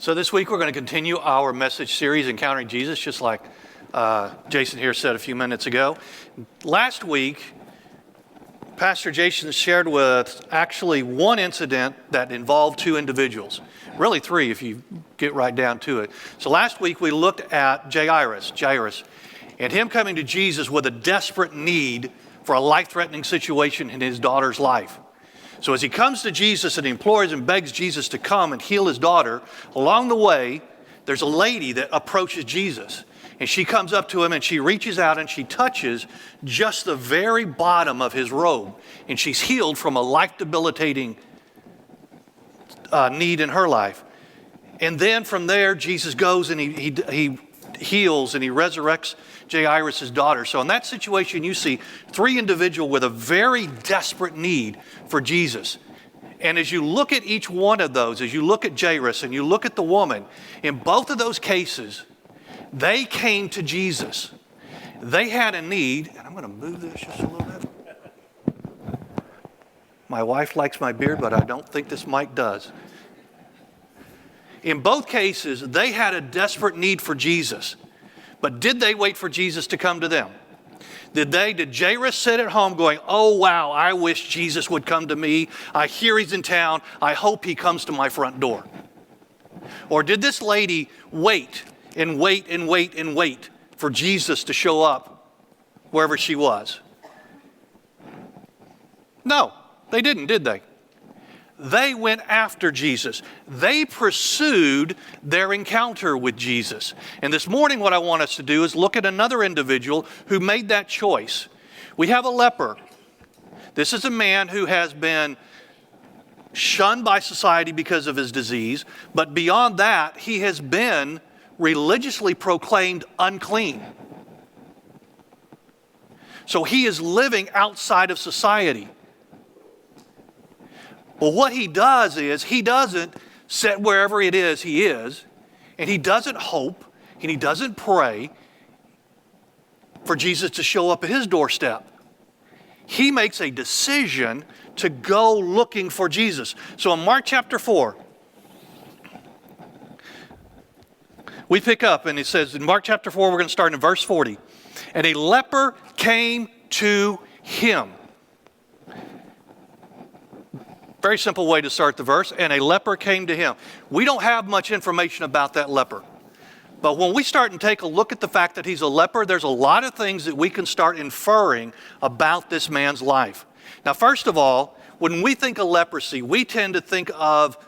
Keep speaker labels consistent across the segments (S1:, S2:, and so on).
S1: So this week we're going to continue our message series, Encountering Jesus, just like Jason here said a few minutes ago. Last week, Pastor Jason shared with actually one incident that involved two individuals. Really three if you get right down to it. So last week we looked at Jairus, and him coming to Jesus with a desperate need for a life-threatening situation in his daughter's life. So as he comes to Jesus and he implores and begs Jesus to come and heal his daughter, along the way, there's a lady that approaches Jesus. And she comes up to him and she reaches out and she touches just the very bottom of his robe. And she's healed from a life-debilitating need in her life. And then from there, Jesus goes and he heals and he resurrects Jairus' daughter. So in that situation, you see three individuals with a very desperate need for Jesus. And as you look at each one of those, as you look at Jairus and you look at the woman, in both of those cases, they came to Jesus. They had a need, and I'm going to move this just a little bit. My wife likes my beard, but I don't think this mic does. In both cases, they had a desperate need for Jesus. But did they wait for Jesus to come to them? Did Jairus sit at home going, oh, wow, I wish Jesus would come to me. I hear he's in town. I hope he comes to my front door. Or did this lady wait and wait and wait and wait for Jesus to show up wherever she was? No, they didn't, did they? They went after Jesus. They pursued their encounter with Jesus. And this morning what I want us to do is look at another individual who made that choice. We have a leper. This is a man who has been shunned by society because of his disease, but beyond that, he has been religiously proclaimed unclean. So he is living outside of society. But what he does is he doesn't sit wherever it is he is, and he doesn't hope, and he doesn't pray for Jesus to show up at his doorstep. He makes a decision to go looking for Jesus. So in Mark chapter 4, we pick up, and it says in Mark chapter 4, we're going to start in verse 40. And a leper came to him. Very simple way to start the verse. And a leper came to him. We don't have much information about that leper. But when we start and take a look at the fact that he's a leper, there's a lot of things that we can start inferring about this man's life. Now, first of all, when we think of leprosy, we tend to think of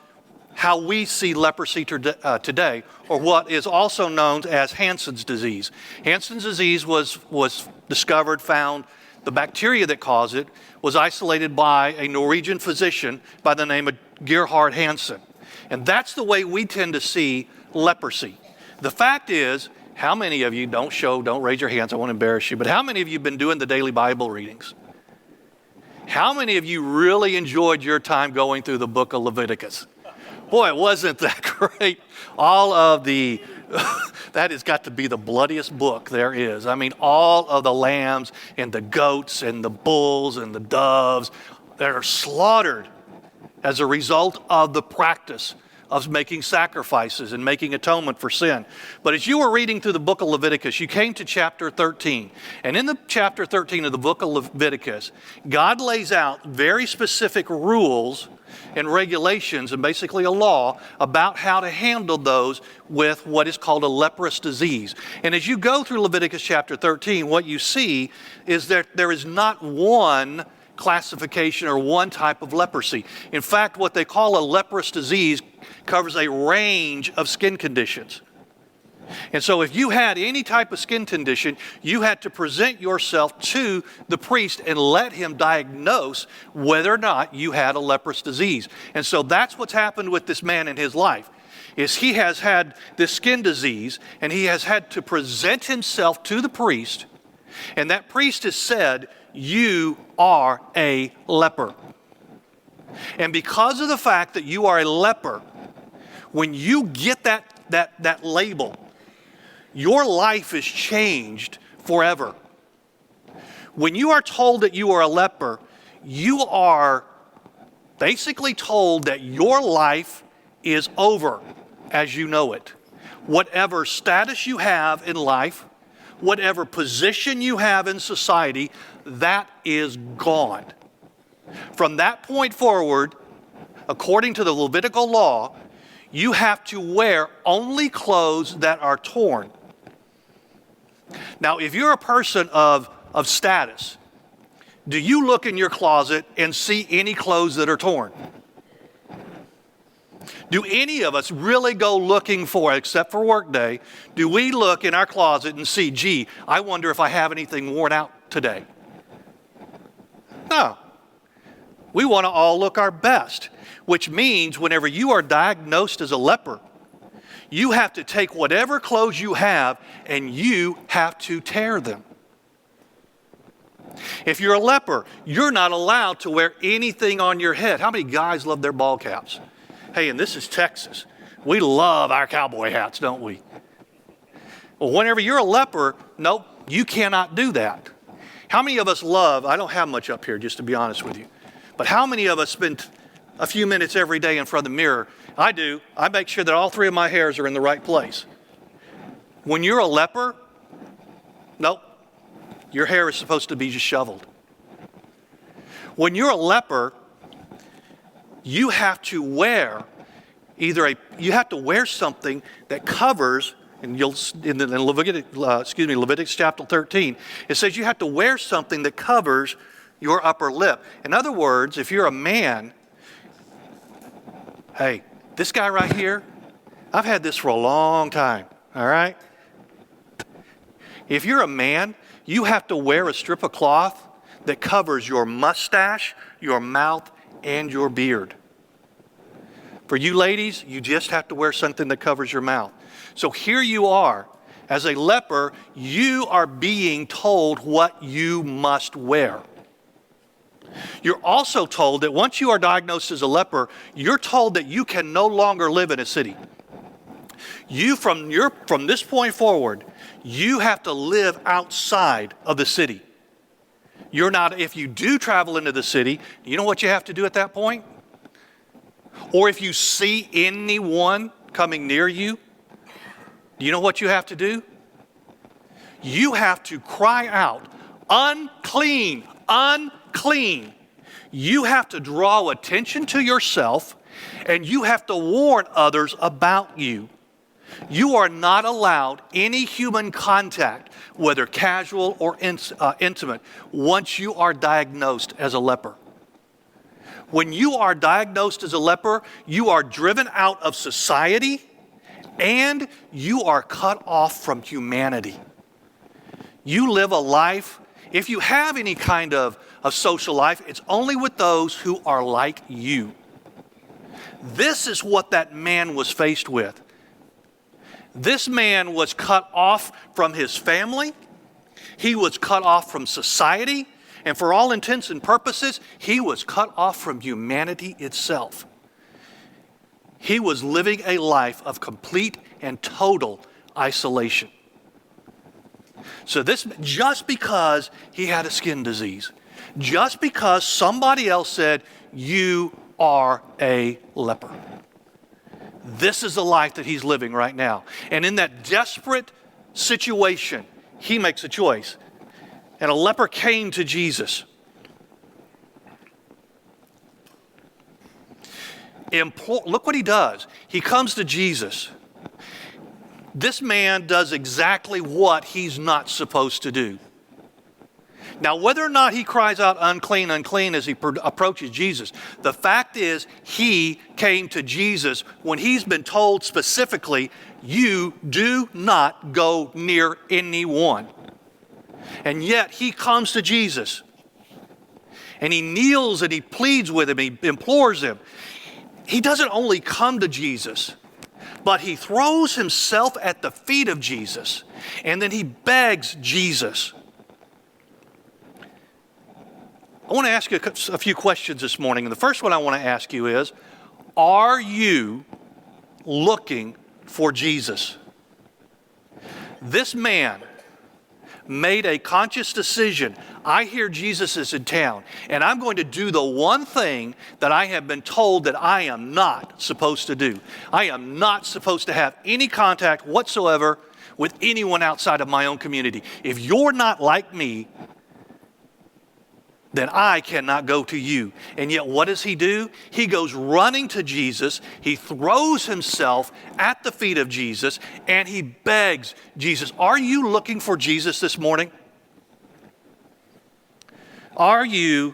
S1: how we see leprosy today, or what is also known as Hansen's disease. Hansen's disease was discovered, found. The bacteria that caused it was isolated by a Norwegian physician by the name of Gerhard Hansen. And that's the way we tend to see leprosy. The fact is, how many of you, don't raise your hands, I won't embarrass you, but how many of you have been doing the daily Bible readings? How many of you really enjoyed your time going through the book of Leviticus? Boy, wasn't that great. All of the, that has got to be the bloodiest book there is. I mean, all of the lambs and the goats and the bulls and the doves that are slaughtered as a result of the practice of making sacrifices and making atonement for sin. But as you were reading through the book of Leviticus, you came to chapter 13. And in the chapter 13 of the book of Leviticus, God lays out very specific rules and regulations and basically a law about how to handle those with what is called a leprous disease. And as you go through Leviticus chapter 13, what you see is that there is not one classification or one type of leprosy. In fact, what they call a leprous disease covers a range of skin conditions. And so if you had any type of skin condition, you had to present yourself to the priest and let him diagnose whether or not you had a leprous disease. And so that's what's happened with this man in his life, is he has had this skin disease and he has had to present himself to the priest, and that priest has said, you are a leper. And because of the fact that you are a leper, when you get that label, your life is changed forever. When you are told that you are a leper, you are basically told that your life is over as you know it. Whatever status you have in life, whatever position you have in society, that is gone. From that point forward, according to the Levitical law, you have to wear only clothes that are torn. Now, if you're a person of status, do you look in your closet and see any clothes that are torn? Do any of us really go looking for, except for work day, do we look in our closet and see, gee, I wonder if I have anything worn out today? No. We want to all look our best, which means whenever you are diagnosed as a leper, you have to take whatever clothes you have and you have to tear them. If you're a leper, you're not allowed to wear anything on your head. How many guys love their ball caps? Hey, and this is Texas. We love our cowboy hats, don't we? Well, whenever you're a leper, nope, you cannot do that. How many of us love, I don't have much up here, just to be honest with you, but how many of us spend a few minutes every day in front of the mirror? I do. I make sure that all three of my hairs are in the right place. When you're a leper, nope, your hair is supposed to be just shoveled. When you're a leper, you have to wear you have to wear something that covers, and in Leviticus chapter 13, it says you have to wear something that covers your upper lip. In other words, if you're a man, hey, this guy right here, I've had this for a long time, all right? If you're a man, you have to wear a strip of cloth that covers your mustache, your mouth, and your beard. For you ladies, you just have to wear something that covers your mouth. So here you are. As a leper, you are being told what you must wear. You're also told that once you are diagnosed as a leper, you're told that you can no longer live in a city. From this point forward, you have to live outside of the city. If you do travel into the city, you know what you have to do at that point? Or if you see anyone coming near you, do you know what you have to do? You have to cry out, unclean, unclean. You have to draw attention to yourself, and you have to warn others about you. You are not allowed any human contact, whether casual or intimate, once you are diagnosed as a leper. When you are diagnosed as a leper, you are driven out of society and you are cut off from humanity. You live a life, if you have any kind of social life, it's only with those who are like you. This is what that man was faced with. This man was cut off from his family. He was cut off from society. And for all intents and purposes, he was cut off from humanity itself. He was living a life of complete and total isolation. So this, just because he had a skin disease, just because somebody else said, you are a leper. This is the life that he's living right now. And in that desperate situation, he makes a choice. And a leper came to Jesus. Look what he does. He comes to Jesus. This man does exactly what he's not supposed to do. Now, whether or not he cries out, unclean, unclean, as he approaches Jesus, the fact is he came to Jesus when he's been told specifically, you do not go near anyone. And yet he comes to Jesus and he kneels and he pleads with him, he implores him. He doesn't only come to Jesus, but he throws himself at the feet of Jesus and then he begs Jesus. I want to ask you a few questions this morning. And the first one I want to ask you is, are you looking for Jesus? This man made a conscious decision. I hear Jesus is in town, and I'm going to do the one thing that I have been told that I am not supposed to do. I am not supposed to have any contact whatsoever with anyone outside of my own community. If you're not like me, then I cannot go to you. And yet what does he do? He goes running to Jesus. He throws himself at the feet of Jesus and he begs Jesus. Are you looking for Jesus this morning? Are you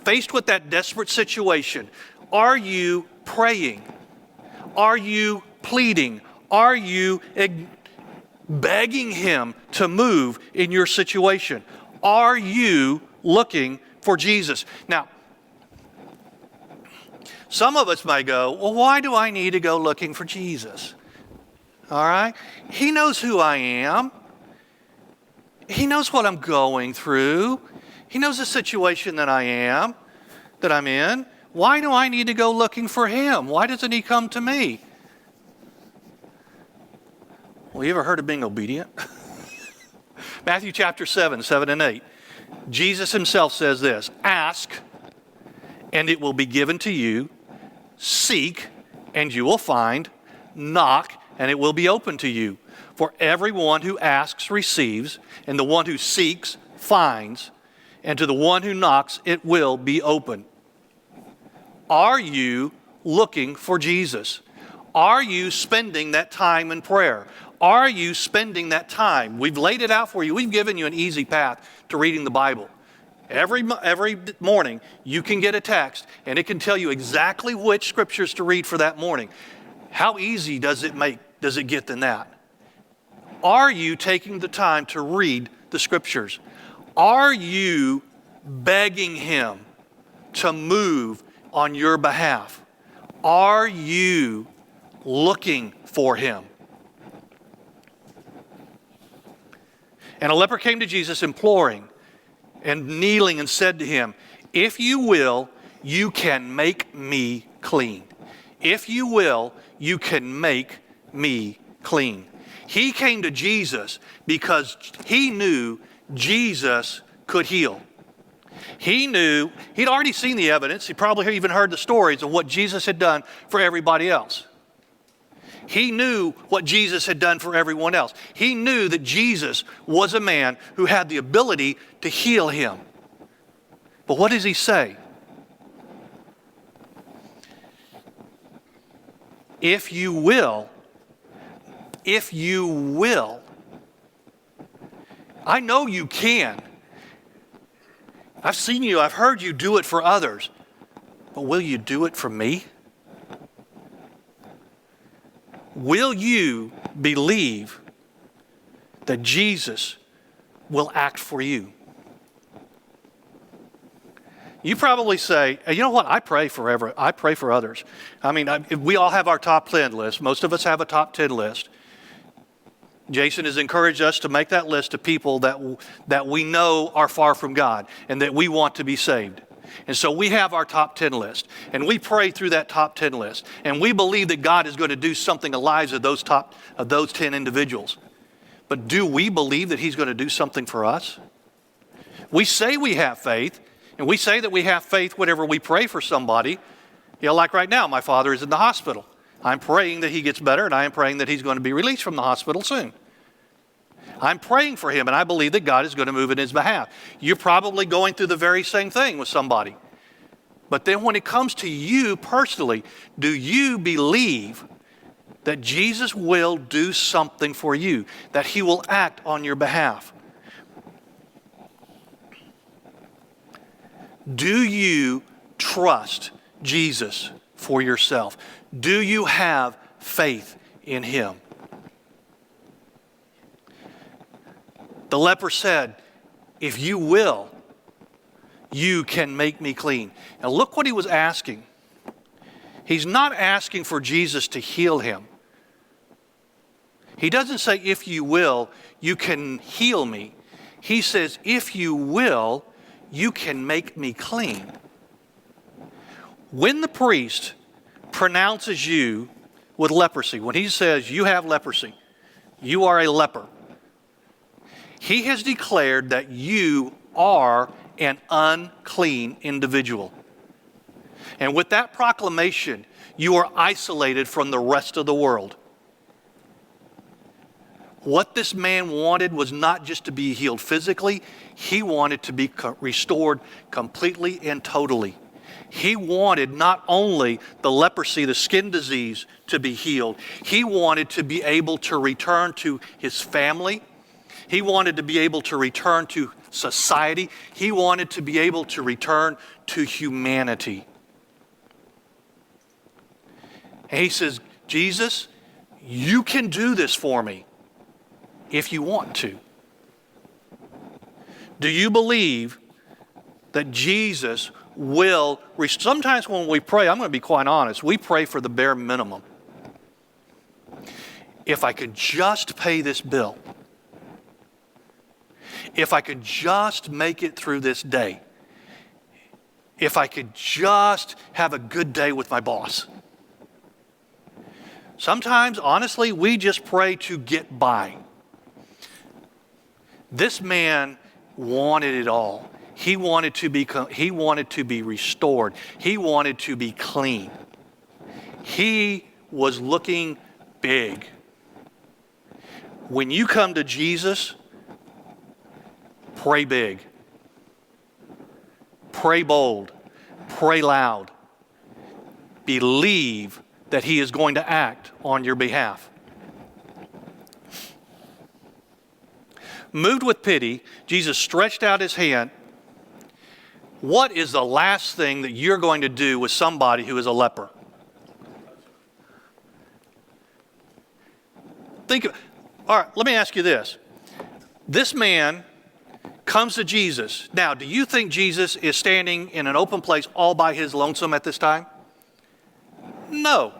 S1: faced with that desperate situation? Are you praying? Are you pleading? Are you begging him to move in your situation? Are you looking for Jesus? Now, some of us may go, well, why do I need to go looking for Jesus? All right? He knows who I am. He knows what I'm going through. He knows the situation that I'm in. Why do I need to go looking for him? Why doesn't he come to me? Well, you ever heard of being obedient? Matthew chapter 7 and 8. Jesus himself says this, ask and it will be given to you, seek and you will find, knock and it will be open to you. For everyone who asks receives, and the one who seeks finds, and to the one who knocks it will be open. Are you looking for Jesus? Are you spending that time in prayer? Are you spending that time? We've laid it out for you. We've given you an easy path to reading the Bible. Every morning, you can get a text, and it can tell you exactly which scriptures to read for that morning. How easy does it get than that? Are you taking the time to read the scriptures? Are you begging him to move on your behalf? Are you looking for him? And a leper came to Jesus imploring and kneeling and said to him, if you will, you can make me clean. If you will, you can make me clean. He came to Jesus because he knew Jesus could heal. He knew, he'd already seen the evidence. He probably even heard the stories of what Jesus had done for everybody else. He knew what Jesus had done for everyone else. He knew that Jesus was a man who had the ability to heal him. But what does he say? If you will, I know you can. I've seen you, I've heard you do it for others. But will you do it for me? Will you believe that Jesus will act for you? You probably say, you know what, I pray for others. I mean, we all have our top 10 list. Most of us have a top 10 list. Jason has encouraged us to make that list of people that we know are far from God and that we want to be saved. And so we have our top 10 list, and we pray through that top 10 list, and we believe that God is going to do something in the lives of those 10 individuals. But do we believe that he's going to do something for us? We say we have faith, and we say that we have faith whenever we pray for somebody. You know, like right now, my father is in the hospital. I'm praying that he gets better, and I am praying that he's going to be released from the hospital soon. I'm praying for him, and I believe that God is going to move in his behalf. You're probably going through the very same thing with somebody. But then when it comes to you personally, do you believe that Jesus will do something for you, that he will act on your behalf? Do you trust Jesus for yourself? Do you have faith in him? The leper said, if you will, you can make me clean. Now look what he was asking. He's not asking for Jesus to heal him. He doesn't say, if you will, you can heal me. He says, if you will, you can make me clean. When the priest pronounces you with leprosy, when he says you have leprosy, you are a leper, He has declared that you are an unclean individual. And with that proclamation, you are isolated from the rest of the world. What this man wanted was not just to be healed physically, he wanted to be restored completely and totally. He wanted not only the leprosy, the skin disease, to be healed, he wanted to be able to return to his family. He wanted to be able to return to society. He wanted to be able to return to humanity. And he says, Jesus, you can do this for me if you want to. Do you believe that Jesus will? Sometimes when we pray, I'm going to be quite honest, we pray for the bare minimum. If I could just pay this bill, if I could just make it through this day, if I could just have a good day with my boss. Sometimes, honestly, we just pray to get by. This man wanted it all. He wanted to be restored. He wanted to be clean. He was looking big. When you come to Jesus, pray big. Pray bold. Pray loud. Believe that he is going to act on your behalf. Moved with pity, Jesus stretched out his hand. What is the last thing that you're going to do with somebody who is a leper? All right, let me ask you this. This man comes to Jesus. Now, do you think Jesus is standing in an open place all by his lonesome at this time? No.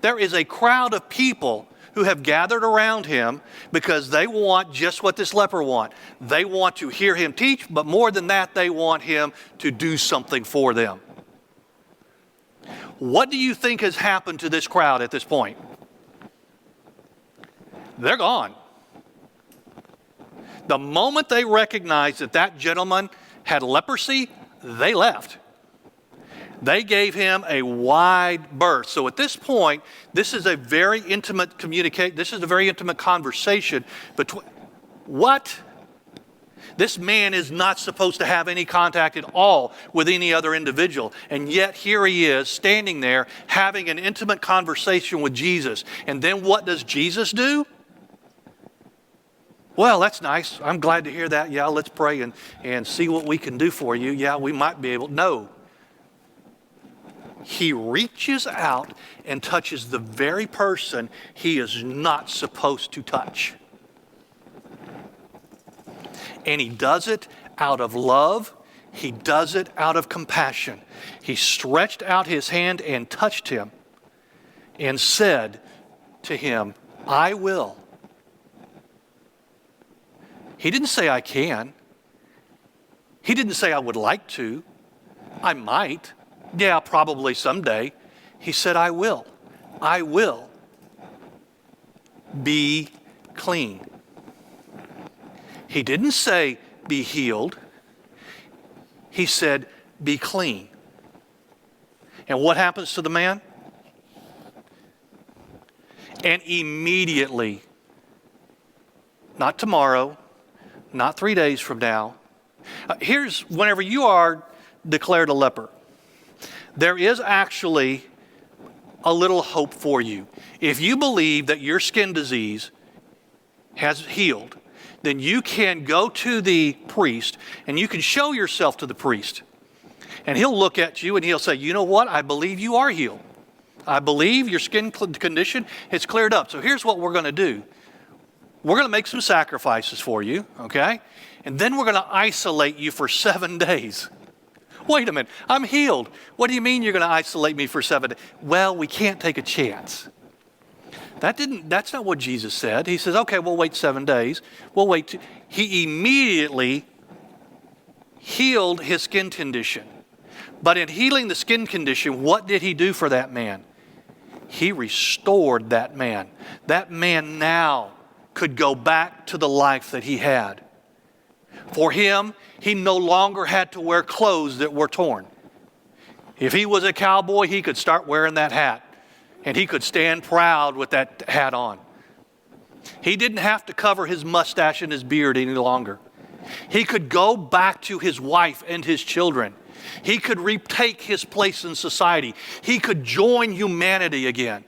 S1: There is a crowd of people who have gathered around him because they want just what this leper wants. They want to hear him teach, but more than that, they want him to do something for them. What do you think has happened to this crowd at this point? They're gone. The moment they recognized that that gentleman had leprosy, they left. They gave him a wide berth. So at this point, this is a very intimate conversation between what? This man is not supposed to have any contact at all with any other individual. And yet here he is standing there having an intimate conversation with Jesus. And then what does Jesus do? Well, that's nice. I'm glad to hear that. Yeah, let's pray and see what we can do for you. Yeah, we might be able. No. He reaches out and touches the very person he is not supposed to touch. And he does it out of love. He does it out of compassion. He stretched out his hand and touched him and said to him, I will. He didn't say I can. He didn't say I would like to. I might. Yeah, probably someday. He said, I will. I will be clean. He didn't say be healed. He said be clean. And what happens to the man? And immediately, not tomorrow, not 3 days from now, here's whenever you are declared a leper, there is actually a little hope for you. If you believe that your skin disease has healed, then you can go to the priest and you can show yourself to the priest. And he'll look at you and he'll say, you know what? I believe you are healed. I believe your skin condition has cleared up. So here's what we're going to do. We're going to make some sacrifices for you, okay? And then we're going to isolate you for 7 days. Wait a minute, I'm healed. What do you mean you're going to isolate me for 7 days? Well, we can't take a chance. That's not what Jesus said. He says, okay, we'll wait 7 days. We'll wait. He immediately healed his skin condition. But in healing the skin condition, what did he do for that man? He restored that man. That man now could go back to the life that he had. For him, he no longer had to wear clothes that were torn. If he was a cowboy, he could start wearing that hat, and he could stand proud with that hat on. He didn't have to cover his mustache and his beard any longer. He could go back to his wife and his children. He could retake his place in society. He could join humanity again.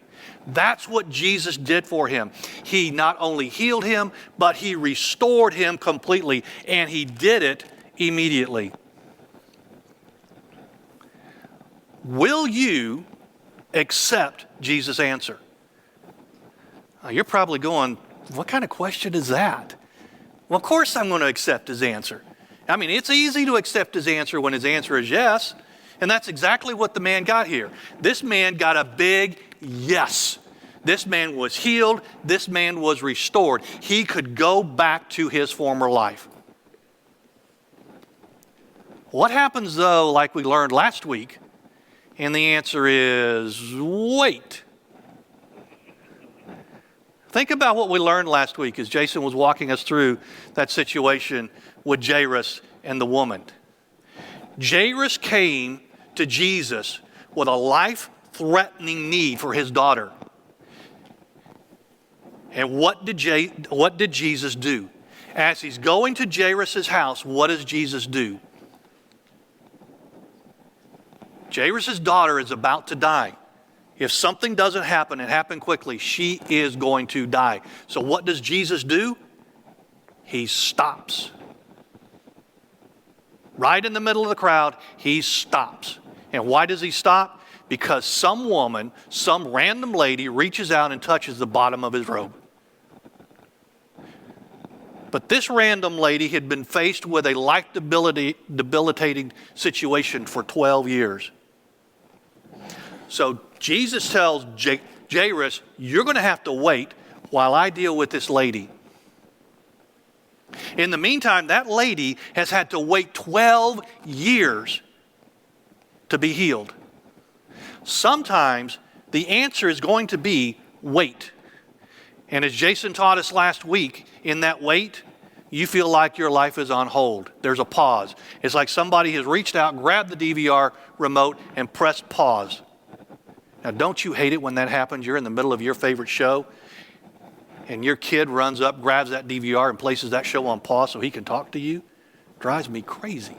S1: That's what Jesus did for him. He not only healed him, but he restored him completely, and he did it immediately. Will you accept Jesus' answer? You're probably going, what kind of question is that? Well, of course I'm going to accept his answer. I mean, it's easy to accept his answer when his answer is yes. And that's exactly what the man got here. This man got a big yes. This man was healed. This man was restored. He could go back to his former life. What happens, though, like we learned last week? And the answer is wait. Think about what we learned last week as Jason was walking us through that situation with Jairus and the woman. Jairus came to Jesus with a life-threatening need for his daughter. And what did Jesus do? As he's going to Jairus' house, what does Jesus do? Jairus' daughter is about to die. If something doesn't happen and happen quickly, she is going to die. So what does Jesus do? He stops. Right in the middle of the crowd, he stops. And why does he stop? Because some woman, some random lady reaches out and touches the bottom of his robe. But this random lady had been faced with a life-debilitating situation for 12 years. So Jesus tells Jairus, you're going to have to wait while I deal with this lady. In the meantime, that lady has had to wait 12 years to be healed. Sometimes the answer is going to be wait. And as Jason taught us last week, in that wait, you feel like your life is on hold. There's a pause. It's like somebody has reached out, grabbed the DVR remote, and pressed pause. Now, don't you hate it when that happens? You're in the middle of your favorite show, and your kid runs up, grabs that DVR, and places that show on pause so he can talk to you? Drives me crazy.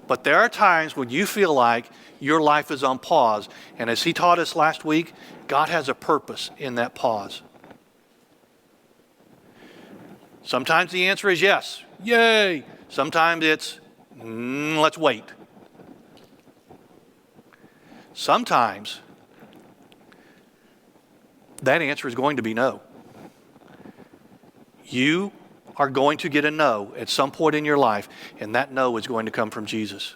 S1: But there are times when you feel like your life is on pause, and as he taught us last week, God has a purpose in that pause. Sometimes the answer is yes, yay. Sometimes it's, let's wait. Sometimes that answer is going to be no. You are going to get a no at some point in your life, and that no is going to come from Jesus.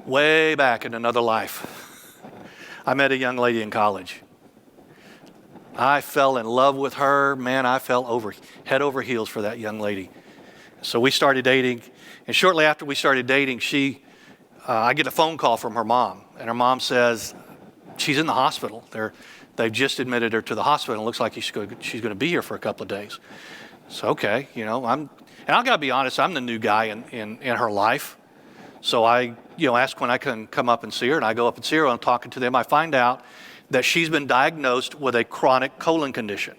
S1: Way back in another life, I met a young lady in college. I fell in love with her. Man, I fell head over heels for that young lady. So we started dating, and shortly after we started dating, I get a phone call from her mom, and her mom says, she's in the hospital. They've just admitted her to the hospital. It looks like she's going to be here for a couple of days. So, okay, and I got to be honest, I'm the new guy in her life. So I, ask when I can come up and see her, and I go up and see her, and I'm talking to them. I find out that she's been diagnosed with a chronic colon condition.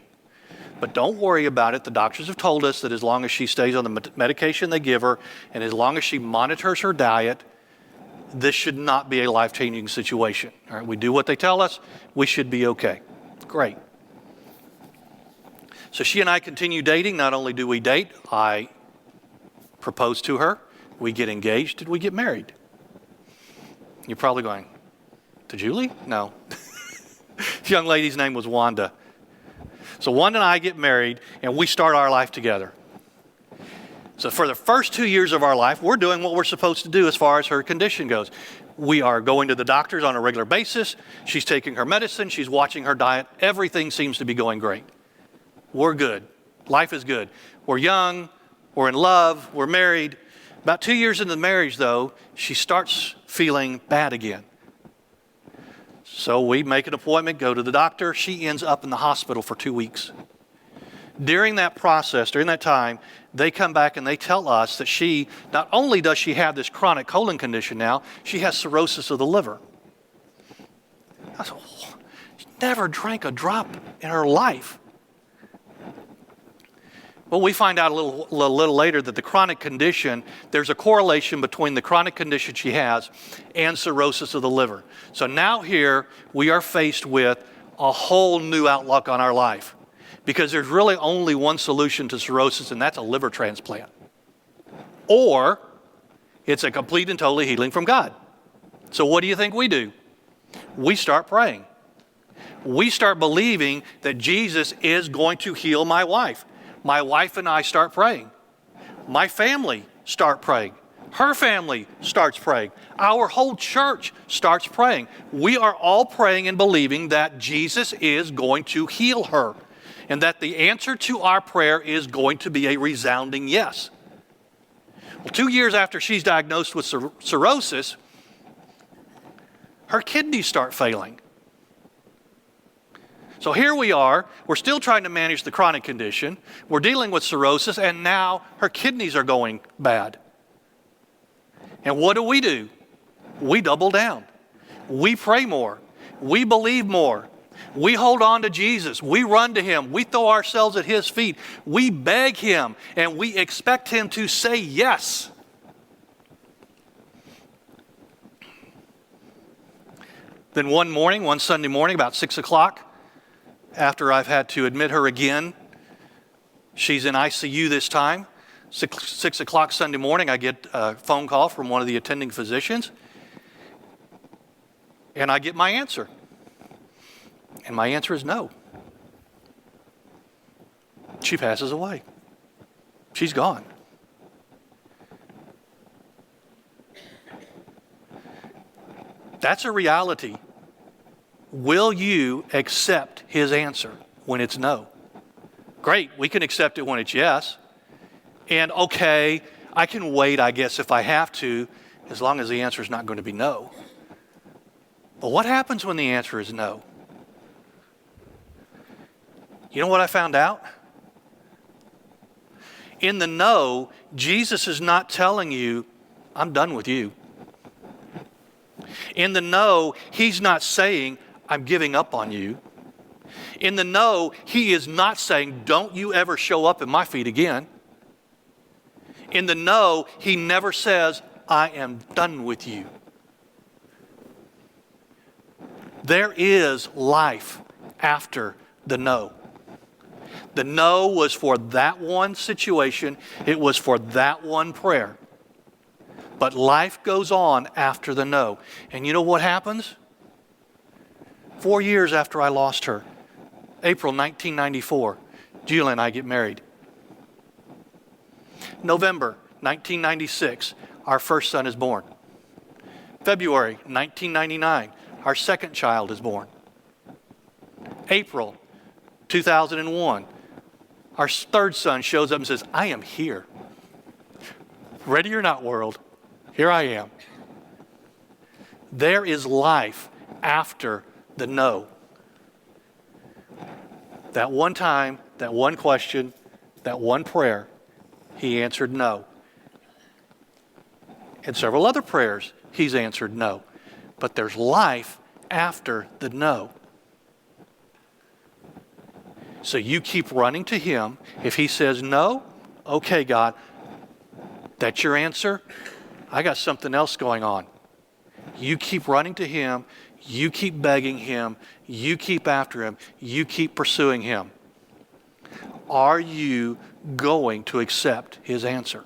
S1: But don't worry about it. The doctors have told us that as long as she stays on the medication they give her, and as long as she monitors her diet, this should not be a life-changing situation. All right, we do what they tell us, we should be okay. Great. So she and I continue dating. Not only do we date, I propose to her, we get engaged, and we get married. You're probably going, to Julie? No. This young lady's name was Wanda. So Wanda and I get married, and we start our life together. So for the first 2 years of our life, we're doing what we're supposed to do as far as her condition goes. We are going to the doctors on a regular basis. She's taking her medicine. She's watching her diet. Everything seems to be going great. We're good. Life is good. We're young. We're in love. We're married. About 2 years into the marriage, though, she starts feeling bad again. So we make an appointment, go to the doctor. She ends up in the hospital for 2 weeks. During that process, during that time, they come back and they tell us that she, not only does she have this chronic colon condition now, she has cirrhosis of the liver. I said, oh, she never drank a drop in her life. Well, we find out a little later that the chronic condition, there's a correlation between the chronic condition she has and cirrhosis of the liver. So now here we are faced with a whole new outlook on our life, because there's really only one solution to cirrhosis, and that's a liver transplant. Or it's a complete and total healing from God. So what do you think we do? We start praying. We start believing that Jesus is going to heal my wife. My wife and I start praying. My family start praying. Her family starts praying. Our whole church starts praying. We are all praying and believing that Jesus is going to heal her, and that the answer to our prayer is going to be a resounding yes. Well, 2 years after she's diagnosed with cirrhosis, her kidneys start failing. So here we are, we're still trying to manage the chronic condition, we're dealing with cirrhosis, and now her kidneys are going bad. And what do? We double down. We pray more. We believe more. We hold on to Jesus. We run to Him. We throw ourselves at His feet. We beg Him, and we expect Him to say yes. Then one Sunday morning, about 6 o'clock, after I've had to admit her again, she's in ICU this time. 6 o'clock Sunday morning, I get a phone call from one of the attending physicians, and I get my answer. And my answer is no. She passes away. She's gone. That's a reality. Will you accept His answer when it's no? Great, we can accept it when it's yes. And okay, I can wait, I guess, if I have to, as long as the answer is not going to be no. But what happens when the answer is no? You know what I found out? In the no, Jesus is not telling you, I'm done with you. In the no, He's not saying, I'm giving up on you. In the no, He is not saying, don't you ever show up at my feet again. In the no, He never says, I am done with you. There is life after the no. The no was for that one situation. It was for that one prayer. But life goes on after the no. And you know what happens? 4 years after I lost her, April 1994, Julie and I get married. November 1996, our first son is born. February 1999, our second child is born. April 2001, our third son shows up and says, I am here. Ready or not, world, here I am. There is life after the no. That one time, that one question, that one prayer, He answered no. And several other prayers, He's answered no. But there's life after the no. So you keep running to Him. If He says no, okay, God, that's your answer. I got something else going on. You keep running to Him. You keep begging Him. You keep after Him. You keep pursuing Him. Are you going to accept His answer?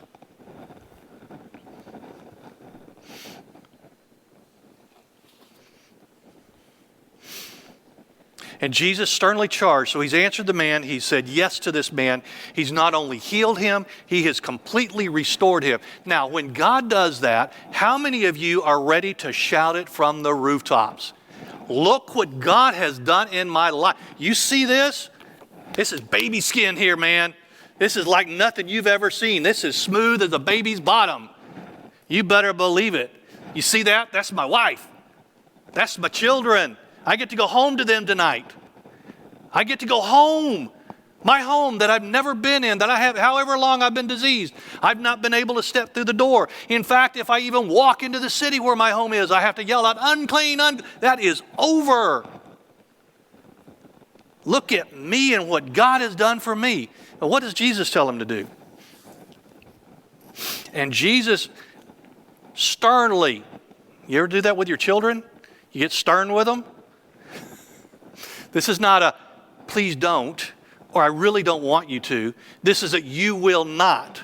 S1: And Jesus sternly charged. So He's answered the man. He said yes to this man. He's not only healed him, He has completely restored him. Now, when God does that, how many of you are ready to shout it from the rooftops? Look what God has done in my life. You see this? This is baby skin here, man. This is like nothing you've ever seen. This is smooth as a baby's bottom. You better believe it. You see that? That's my wife. That's my children. I get to go home to them tonight. I get to go home. My home that I've never been in, that I have, however long I've been diseased. I've not been able to step through the door. In fact, if I even walk into the city where my home is, I have to yell out, unclean, that is over. Look at me and what God has done for me. But what does Jesus tell him to do? And Jesus sternly, you ever do that with your children? You get stern with them? This is not a please don't, or I really don't want you to. This is a you will not.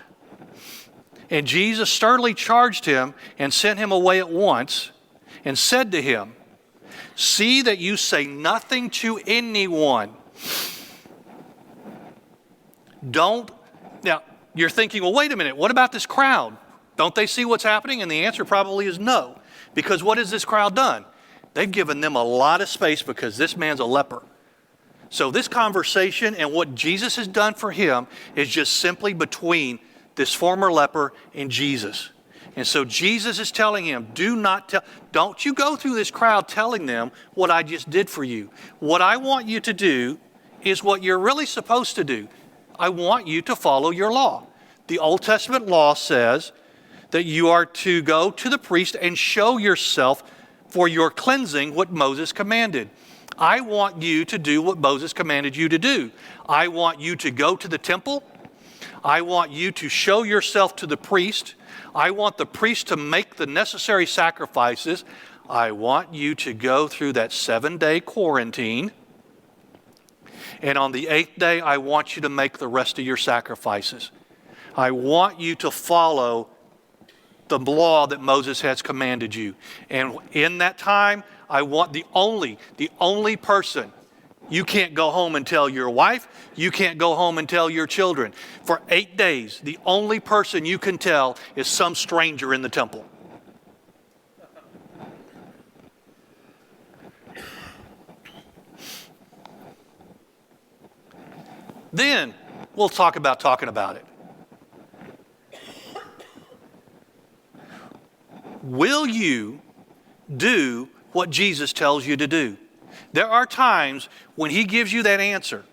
S1: And Jesus sternly charged him and sent him away at once and said to him, see that you say nothing to anyone. Now, you're thinking, well, wait a minute, what about this crowd? Don't they see what's happening? And the answer probably is no. Because what has this crowd done? They've given them a lot of space because this man's a leper. So this conversation and what Jesus has done for him is just simply between this former leper and Jesus. And so Jesus is telling him, don't you go through this crowd telling them what I just did for you. What I want you to do is what you're really supposed to do. I want you to follow your law. The Old Testament law says that you are to go to the priest and show yourself for your cleansing what Moses commanded. I want you to do what Moses commanded you to do. I want you to go to the temple. I want you to show yourself to the priest. I want the priest to make the necessary sacrifices. I want you to go through that 7-day quarantine. And on the 8th day, I want you to make the rest of your sacrifices. I want you to follow the law that Moses has commanded you. And in that time, I want the only person, you can't go home and tell your wife, you can't go home and tell your children. For 8 days, the only person you can tell is some stranger in the temple. Then we'll talk about talking about it. Will you do what Jesus tells you to do? There are times when he gives you that answer,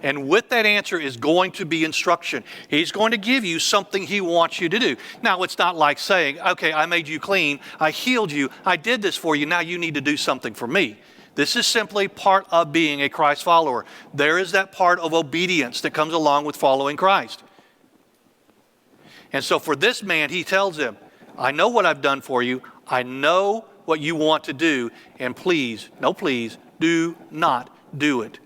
S1: and with that answer is going to be instruction. He's going to give you something he wants you to do. Now, it's not like saying, okay, I made you clean, I healed you, I did this for you, now you need to do something for me. This is simply part of being a Christ follower. There is that part of obedience that comes along with following Christ. And so for this man, he tells him, I know what I've done for you. I know what you want to do. And please, do not do it.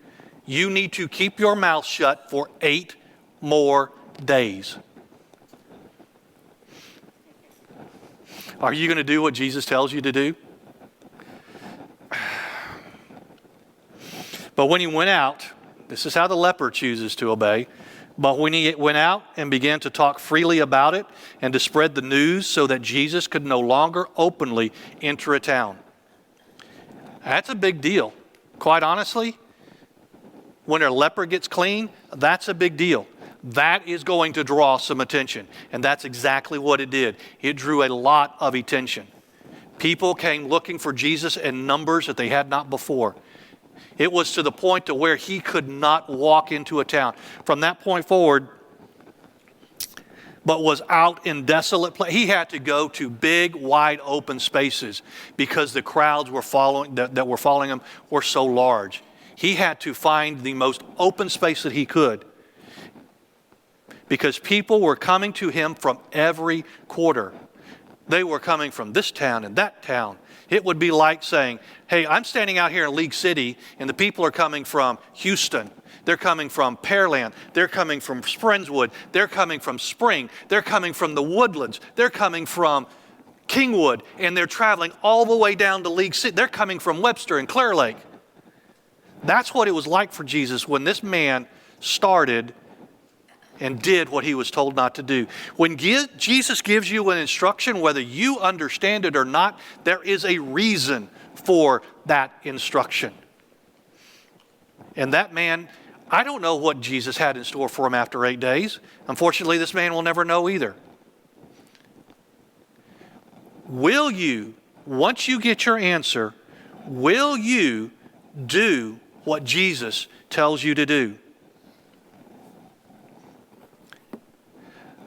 S1: You need to keep your mouth shut for 8 more days. Are you going to do what Jesus tells you to do? But when he went out, this is how the leper chooses to obey. But when he went out and began to talk freely about it and to spread the news so that Jesus could no longer openly enter a town. That's a big deal. Quite honestly, when a leper gets clean, that's a big deal. That is going to draw some attention. And that's exactly what it did. It drew a lot of attention. People came looking for Jesus in numbers that they had not before. It was to the point to where he could not walk into a town. From that point forward, but was out in desolate place. He had to go to big, wide open spaces because the crowds were that were following him were so large. He had to find the most open space that he could because people were coming to him from every quarter. They were coming from this town and that town. It would be like saying, hey, I'm standing out here in League City, and the people are coming from Houston. They're coming from Pearland. They're coming from Friendswood. They're coming from Spring. They're coming from the Woodlands. They're coming from Kingwood, and they're traveling all the way down to League City. They're coming from Webster and Clear Lake. That's what it was like for Jesus when this man started and did what he was told not to do. When Jesus gives you an instruction, whether you understand it or not, there is a reason for that instruction. And that man, I don't know what Jesus had in store for him after 8 days. Unfortunately, this man will never know either. Will you, once you get your answer, Will you do what Jesus tells you to do?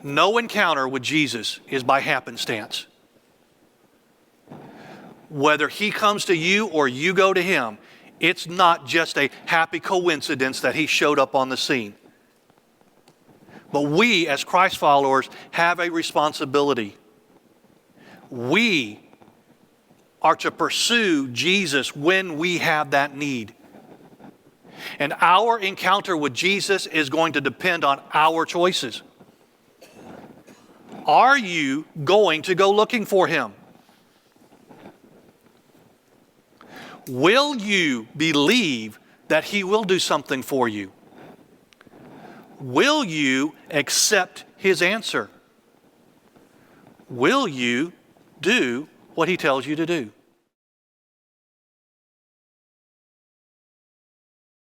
S1: No encounter with Jesus is by happenstance. Whether he comes to you or you go to him, it's not just a happy coincidence that he showed up on the scene. But we, as Christ followers, have a responsibility. We are to pursue Jesus when we have that need. And our encounter with Jesus is going to depend on our choices. Are you going to go looking for him? Will you believe that he will do something for you? Will you accept his answer? Will you do what he tells you to do?